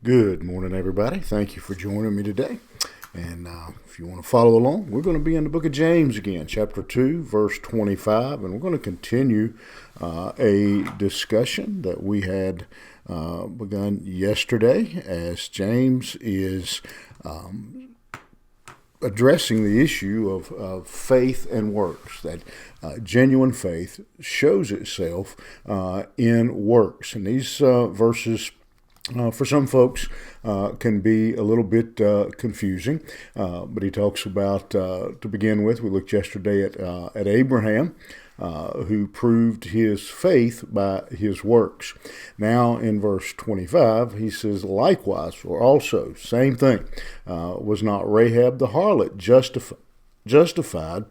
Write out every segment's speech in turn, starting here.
Good morning, everybody. Thank you for joining me today. And if you want to follow along, we're going to be in the book of James again, chapter 2, verse 25. And we're going to continue a discussion that we had begun yesterday as James is addressing the issue of faith and works, that genuine faith shows itself in works. And these verses for some folks, can be a little bit confusing, but he talks about, to begin with, we looked yesterday at Abraham, who proved his faith by his works. Now in verse 25, he says, likewise, or also, same thing, was not Rahab the harlot justified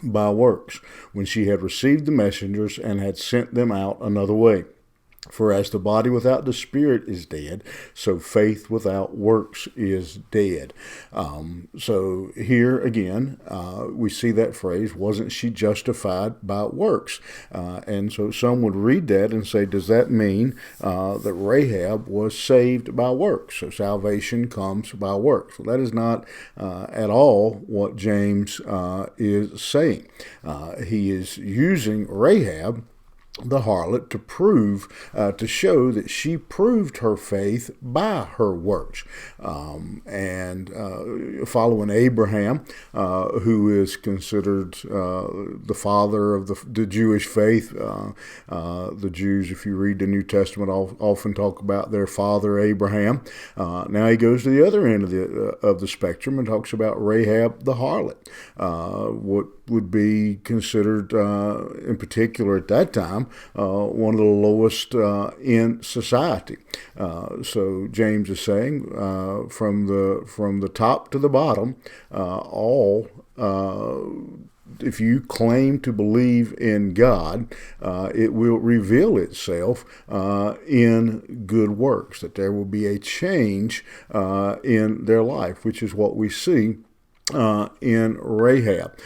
by works, when she had received the messengers and had sent them out another way? For as the body without the spirit is dead, so faith without works is dead. So here again, we see that phrase, wasn't she justified by works? And so some would read that and say, does that mean that Rahab was saved by works? So salvation comes by works. Well, that is not at all what James is saying. He is using Rahab, the harlot, to prove, to show that she proved her faith by her works. And following Abraham, who is considered the father of the Jewish faith. The Jews, if you read the New Testament, often talk about their father Abraham. Now he goes to the other end of the spectrum and talks about Rahab the harlot, what would be considered, in particular at that time, one of the lowest in society. So James is saying, from the top to the bottom, all. If you claim to believe in God, it will reveal itself in good works, that there will be a change in their life, which is what we see in Rahab.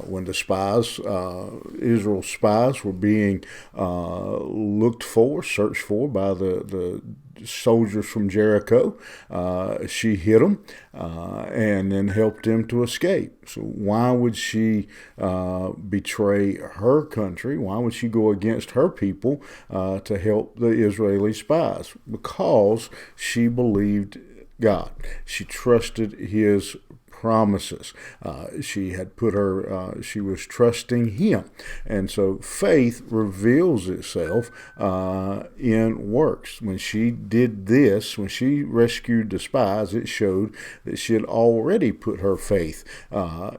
When the spies, Israel's spies, were being searched for by the soldiers from Jericho, she hid them and then helped them to escape. So why would she betray her country? Why would she go against her people to help the Israeli spies? Because she believed God. She trusted his promises. She had put she was trusting him. And so faith reveals itself in works. When she did this, when she rescued the spies, it showed that she had already put her faith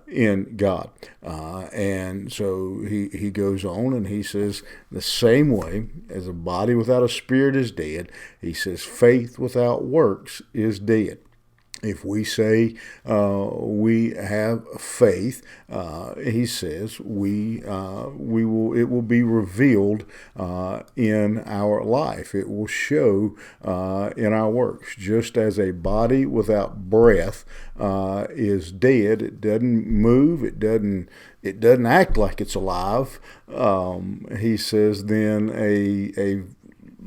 in God. And so he goes on and he says, the same way as a body without a spirit is dead, he says, faith without works is dead. If we say we have faith, he says we will. It will be revealed in our life. It will show in our works. Just as a body without breath is dead, it doesn't move. It doesn't act like it's alive. He says then a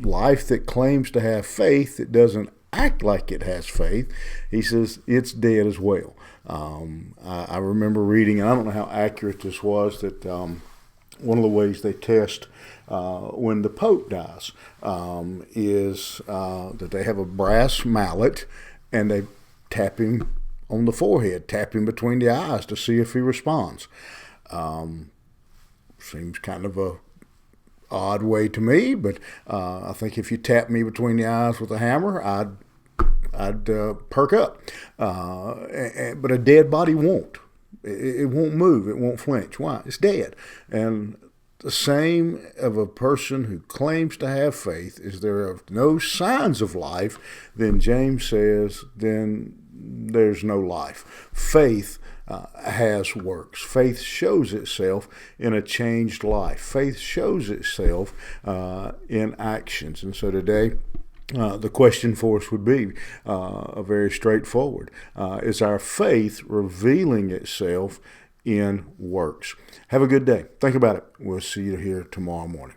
life that claims to have faith, it doesn't act like it has faith, he says it's dead as well. I remember reading, and I don't know how accurate this was, that one of the ways they test when the Pope dies is that they have a brass mallet and they tap him on the forehead, tap him between the eyes to see if he responds. Seems kind of a odd way to me, but I think if you tap me between the eyes with a hammer, I'd perk up. But a dead body won't. It won't move. It won't flinch. Why? It's dead. And the same of a person who claims to have faith, is there are no signs of life, then James says, then there's no life. Faith has works. Faith shows itself in a changed life. Faith shows itself in actions. And so today, the question for us would be very straightforward. Is our faith revealing itself in works? Have a good day. Think about it. We'll see you here tomorrow morning.